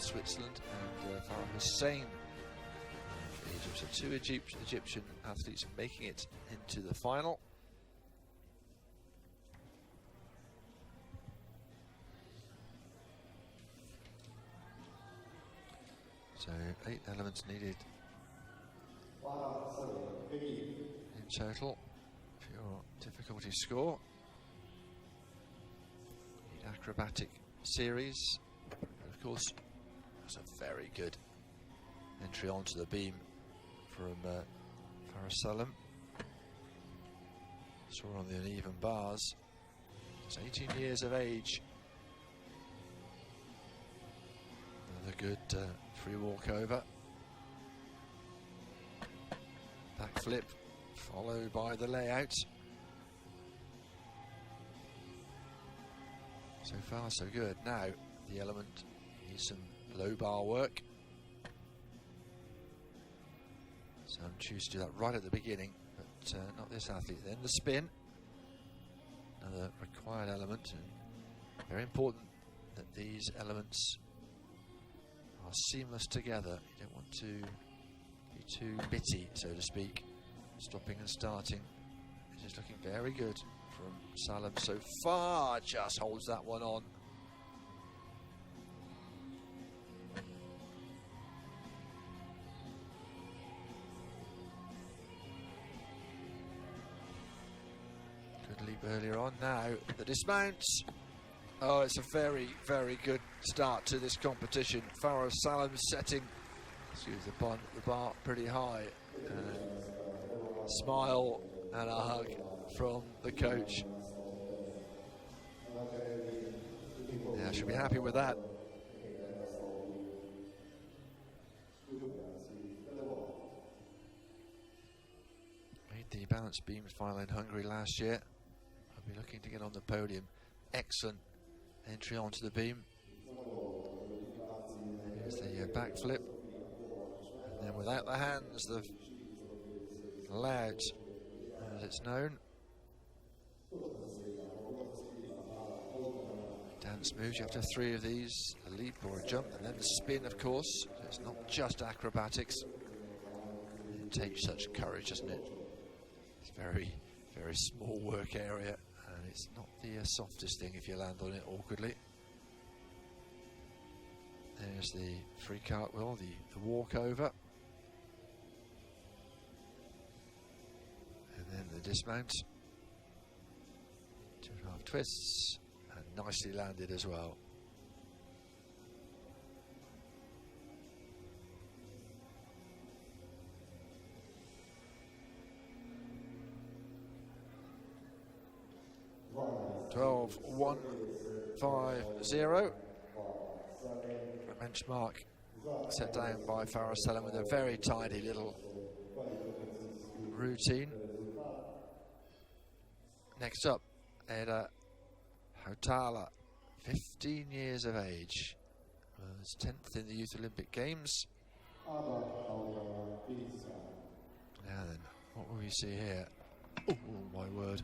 Switzerland, and Farah Hussein, Egypt. So 2 Egyptian athletes making it into the final. So 8 elements needed in total for your difficulty score. Need acrobatic series. Of course, that's a very good entry onto the beam from Farah Salam. Saw on the uneven bars. He's 18 years of age. Another good free walkover. Back flip, followed by the layout. So far, so good. Now, the element needs some low bar work. So I'm choosing to do that right at the beginning, but not this athlete. Then the spin, another required element, and very important that these elements are seamless together. You don't want to be too bitty, so to speak. Stopping and starting. This is looking very good from Salam so far. Just holds that one on. Good leap earlier on. Now the dismounts. Oh, it's a very, very good start to this competition. Farah Salam setting, excuse the bar pretty high. Smile and a hug from the coach. Yeah, she'll be happy with that. Made the balance beams final in Hungary last year. I'll be looking to get on the podium. Excellent entry onto the beam. Here's the backflip. And then without the hands, the layout, as it's known. Dance moves, you have to have 3 of these, a leap or a jump, and then the spin, of course. So it's not just acrobatics. It takes such courage, doesn't it? It's very, very small work area, and it's not the softest thing if you land on it awkwardly. There's the free cartwheel, the walkover. And then the dismount. 2.5 twists, and nicely landed as well. $12.150. A benchmark set down by Farah Salam with a very tidy little routine. Next up, Eda Hautala, 15 years of age, was 10th in the Youth Olympic Games. Now then, what will we see here? Oh my word.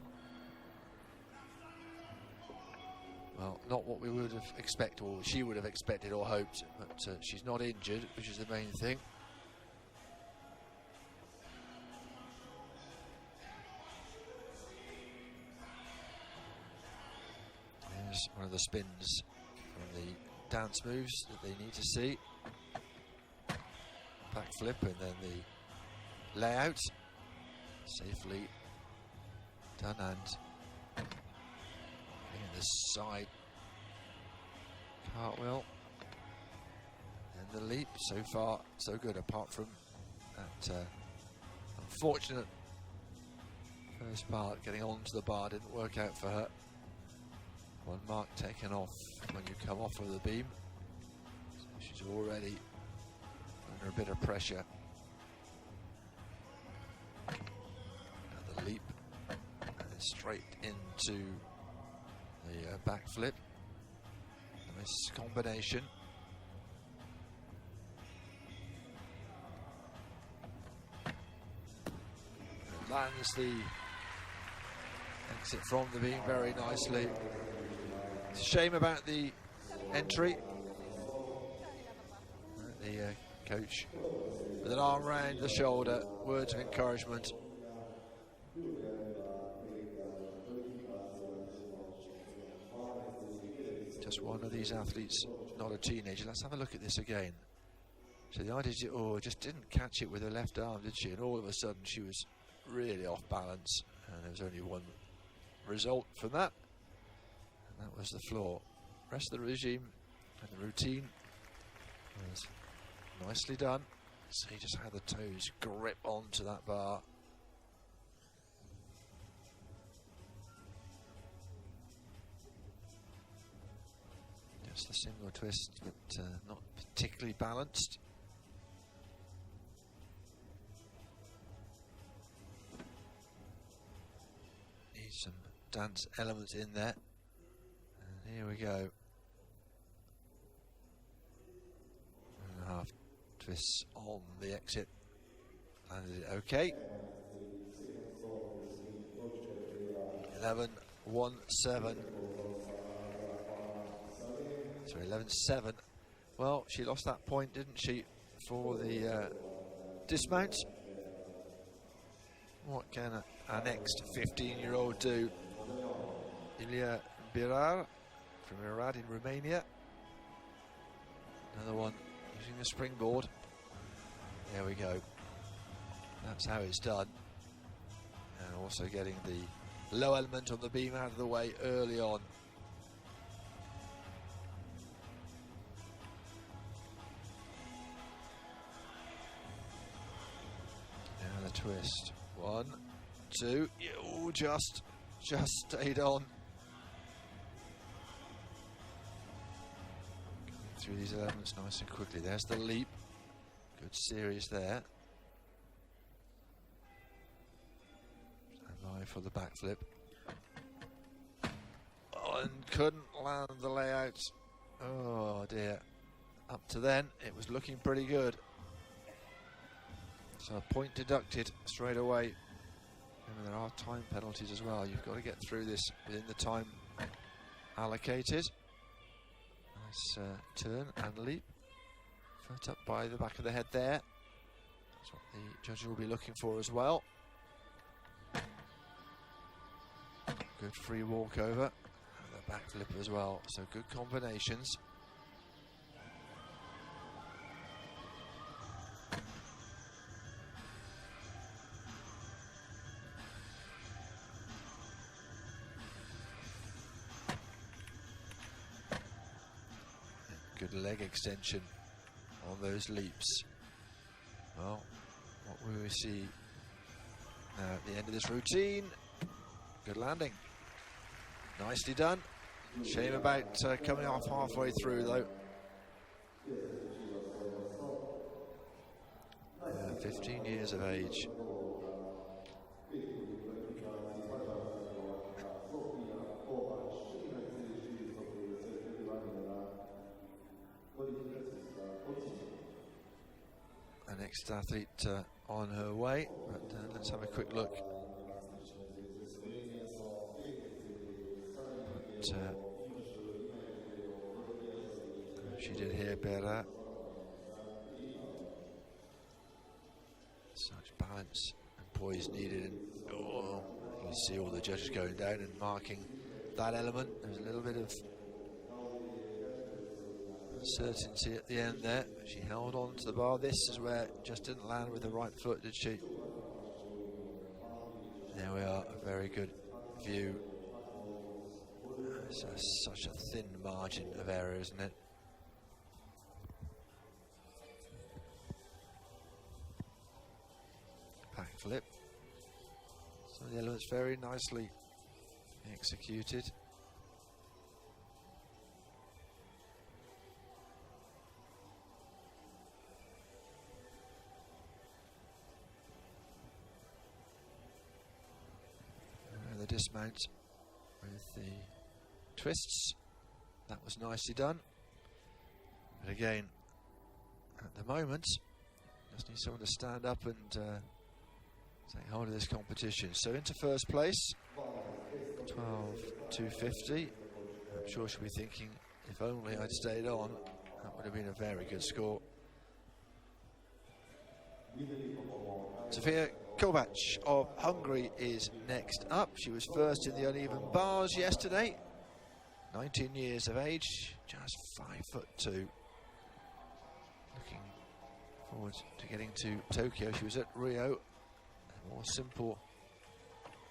Well, not what we would have expected, or she would have expected or hoped, but she's not injured, which is the main thing. There's one of the spins from the dance moves that they need to see. Back flip and then the layout. Safely done, and the side cartwheel and the leap. So far so good, apart from that unfortunate first part. Getting onto the bar didn't work out for her. One mark taken off when you come off of the beam, so she's already under a bit of pressure. Another leap and straight into the backflip. Nice combination. And lands the exit from the beam very nicely. It's a shame about the entry. the coach with an arm round the shoulder, words of encouragement. Just one of these athletes, not a teenager. Let's have a look at this again. So the idea is, just didn't catch it with her left arm, did she? And all of a sudden she was really off balance, and there was only one result from that, and that was the floor. Rest of the regime and the routine was nicely done. So he just had the toes grip onto that bar. Just a single twist, but not particularly balanced. Needs some dance elements in there. And here we go. 1.5 twists on the exit. Landed it okay. 11-1-7. So 11-7. Well, she lost that point, didn't she, for the dismount? What can our next 15-year-old do? Ilia Birar from Irad in Romania. Another one using the springboard. There we go. That's how it's done. And also getting the low element on the beam out of the way early on. Now the twist. 1, 2. Oh, just stayed on. Going through these elements nice and quickly. There's the leap. Good series there. Stand by for the backflip. Oh, and couldn't land the layout. Oh dear. Up to then, it was looking pretty good. So a point deducted straight away. Remember, there are time penalties as well. You've got to get through this within the time allocated. Nice turn and leap. Foot up by the back of the head there. That's what the judges will be looking for as well. Good free walkover. And the backflip as well. So good combinations. Good leg extension on those leaps. Well, what will we see now at the end of this routine? Good landing. Nicely done. Shame about coming off halfway through though. 15 years of age. The next athlete on her way, but let's have a quick look. But, she did here better. Such balance and poise needed, and you can see all the judges going down and marking that element. There's a little bit of certainty at the end there. She held on to the bar. This is where it just didn't land with the right foot, did she? There we are, a very good view. So such a thin margin of error, isn't it? Back flip. Some of the elements very nicely executed. The dismount with the twists, that was nicely done, but again at the moment just need someone to stand up and take hold of this competition. So into first place, 12.250. I'm sure she'll be thinking, if only I'd stayed on, that would have been a very good score. Sofia Kovac of Hungary is next up. She was first in the uneven bars yesterday. 19 years of age, just 5'2". Looking forward to getting to Tokyo. She was at Rio. A more simple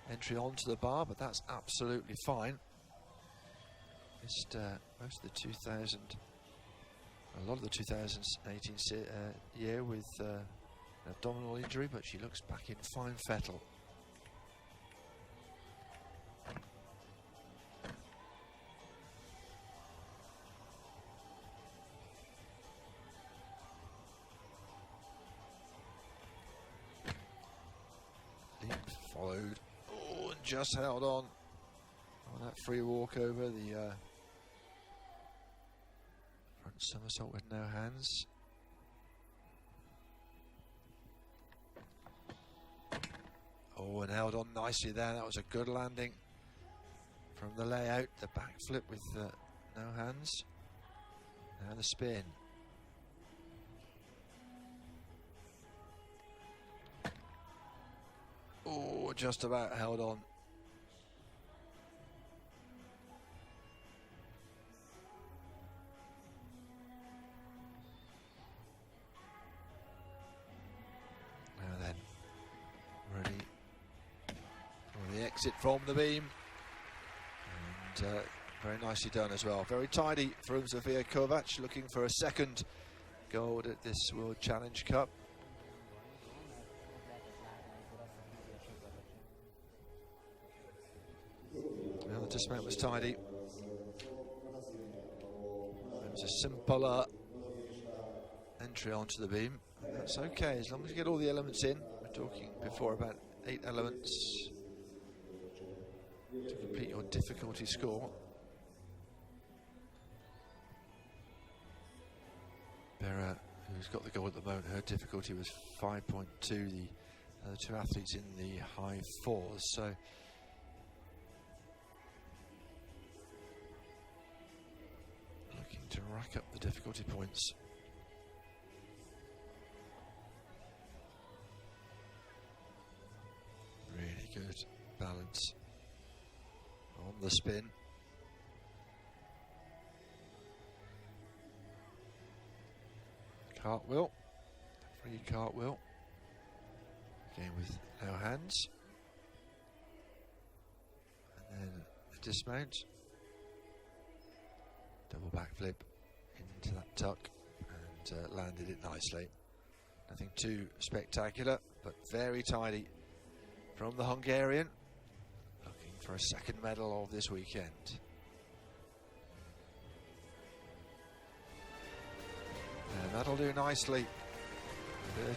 entry onto the bar, but that's absolutely fine. Missed most of the 2000, a lot of the 2018 year with an abdominal injury, but she looks back in fine fettle. Leap followed, oh, and just held on that free walk over the front somersault with no hands. Oh, and held on nicely there. That was a good landing from the layout. The back flip with no hands. Now the spin. Oh, just about held on. Now then, ready for the exit from the beam. And very nicely done as well. Very tidy from Sofia Kovac, looking for a second gold at this World Challenge Cup. Well, the dismount was tidy. It was a simpler entry onto the beam. That's okay, as long as you get all the elements in. We're talking before about 8 elements to complete your difficulty score. Berra, who's got the goal at the moment, her difficulty was 5.2. The other two athletes in the high 4s, so looking to rack up the difficulty points. Really good balance on the spin. Cartwheel, free cartwheel, again with no hands, and then a dismount, double backflip into that tuck, and landed it nicely. Nothing too spectacular, but very tidy from the Hungarian, looking for a second medal of this weekend. And that'll do nicely.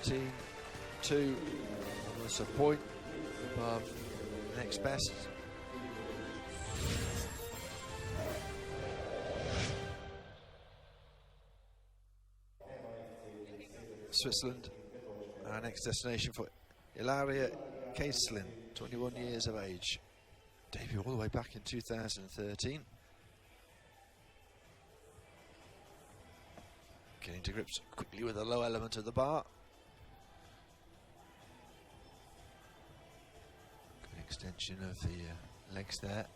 13.2, almost a point above next best. Switzerland, our next destination for Ilaria Kaislin, 21 years of age. Debut all the way back in 2013. Getting to grips quickly with the low element of the bar. Good extension of the legs there.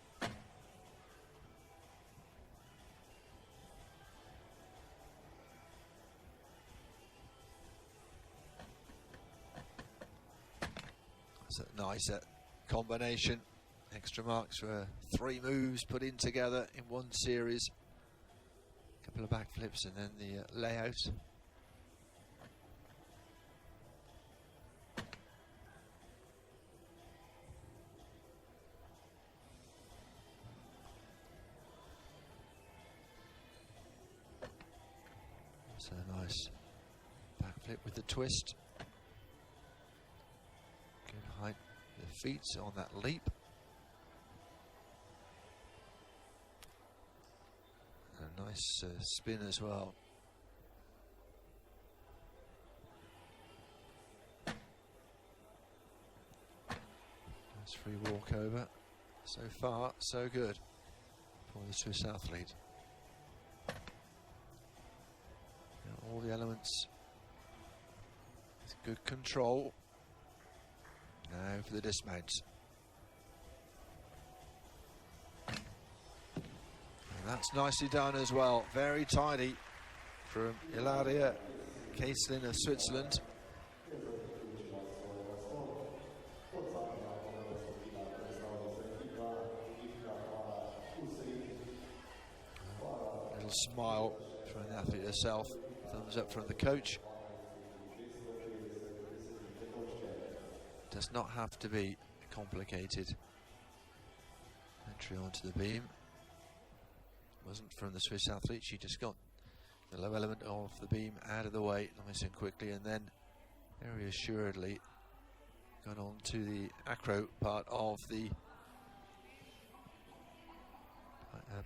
That's a nice combination. Extra marks for 3 moves put in together in one series. Couple of backflips and then the layout. So nice backflip with the twist. Good height, the feet on that leap. A nice spin as well. Nice free walk over. So far, so good for the Swiss athlete. Now all the elements with Good control. Now for the dismount. And that's nicely done as well. Very tidy from Ilaria Kaislin of Switzerland. Little smile from the athlete herself. Thumbs up from the coach. Does not have to be complicated. Entry onto the beam. Wasn't from the Swiss athlete, she just got the low element of the beam out of the way nice and quickly, and then very assuredly got on to the acro part of the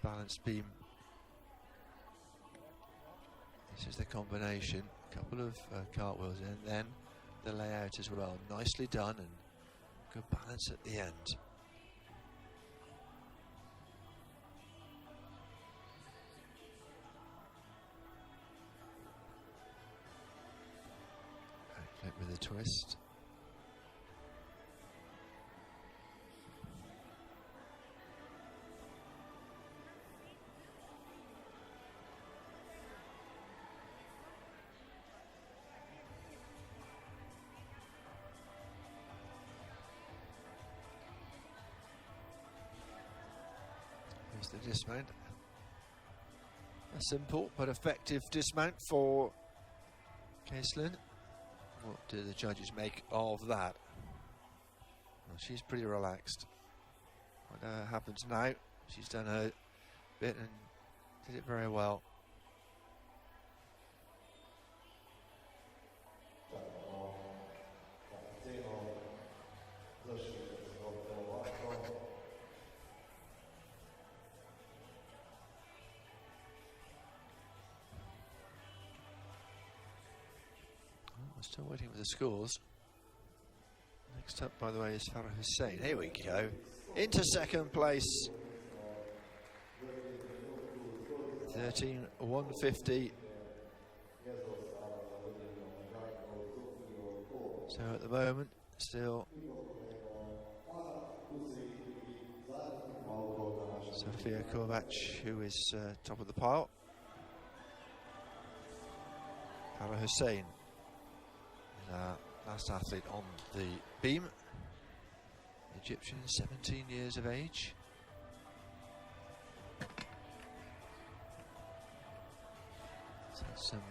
balanced beam. This is the combination, a couple of cartwheels and then the layout as well. Nicely done and good balance at the end. Backflip with a twist. The dismount, a simple but effective dismount for Kaislin. What do the judges make of that? Well, she's pretty relaxed. What happens now? She's done her bit and did it very well. Still waiting for the scores. Next up, by the way, is Farah Hussein. Here we go. Into second place. 13.150. So at the moment, still Sofia Kovac, who is top of the pile. Farah Hussein. Last athlete on the beam. Egyptian, 17 years of age. So some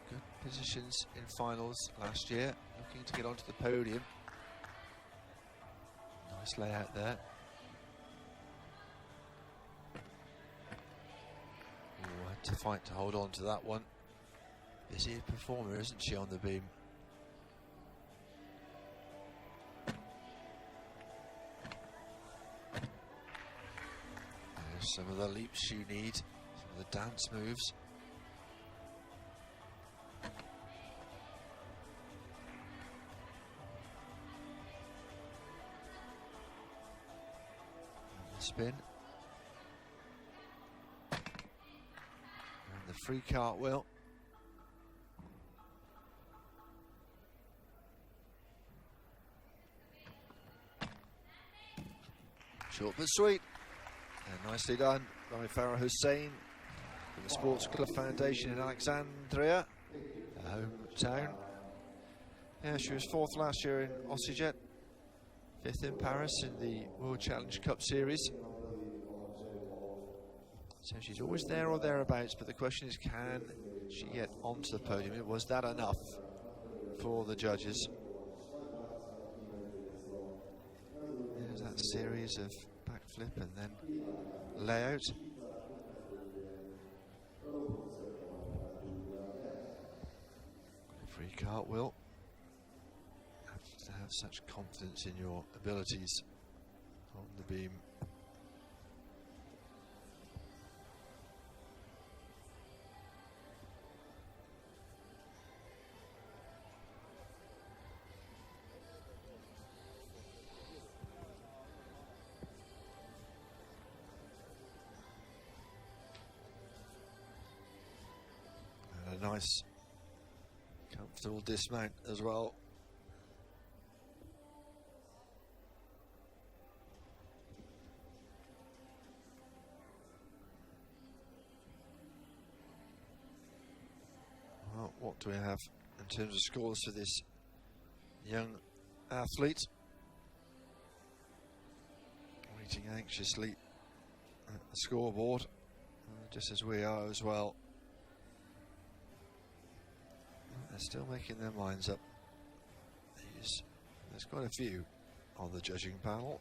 good positions in finals last year. Looking to get onto the podium. Nice layout there. Ooh, had to fight to hold on to that one. Busy performer, isn't she, on the beam? Some of the leaps you need, some of the dance moves. And the spin. And the free cartwheel. Short but sweet. And nicely done by Farah Hussein from the Sports Club Foundation in Alexandria, her hometown. Yeah, she was 4th last year in OCH, 5th in Paris in the World Challenge Cup Series. So she's always there or thereabouts, but the question is, can she get onto the podium? Was that enough for the judges? There's that series of backflip and then layout. Free cartwheel. Have to have such confidence in your abilities on the beam. Nice comfortable dismount as well. Well, what do we have in terms of scores for this young athlete? Waiting anxiously at the scoreboard, just as we are as well. They're still making their minds up. There's quite a few on the judging panel.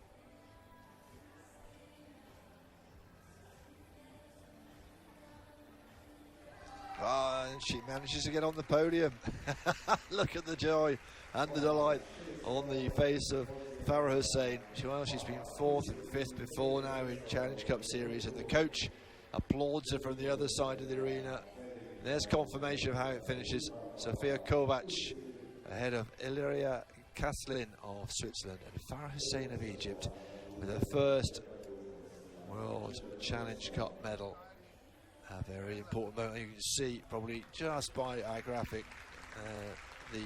And she manages to get on the podium. Look at the joy and the delight on the face of Farah Hussain. She's been 4th and 5th before now in Challenge Cup Series, and the coach applauds her from the other side of the arena. There's confirmation of how it finishes. Sofia Kovac ahead of Illyria Kaslin of Switzerland and Farah Hussain of Egypt with her first World Challenge Cup medal. A very important moment. You can see probably just by our graphic the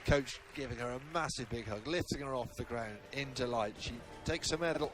coach giving her a massive big hug, lifting her off the ground in delight. She takes a medal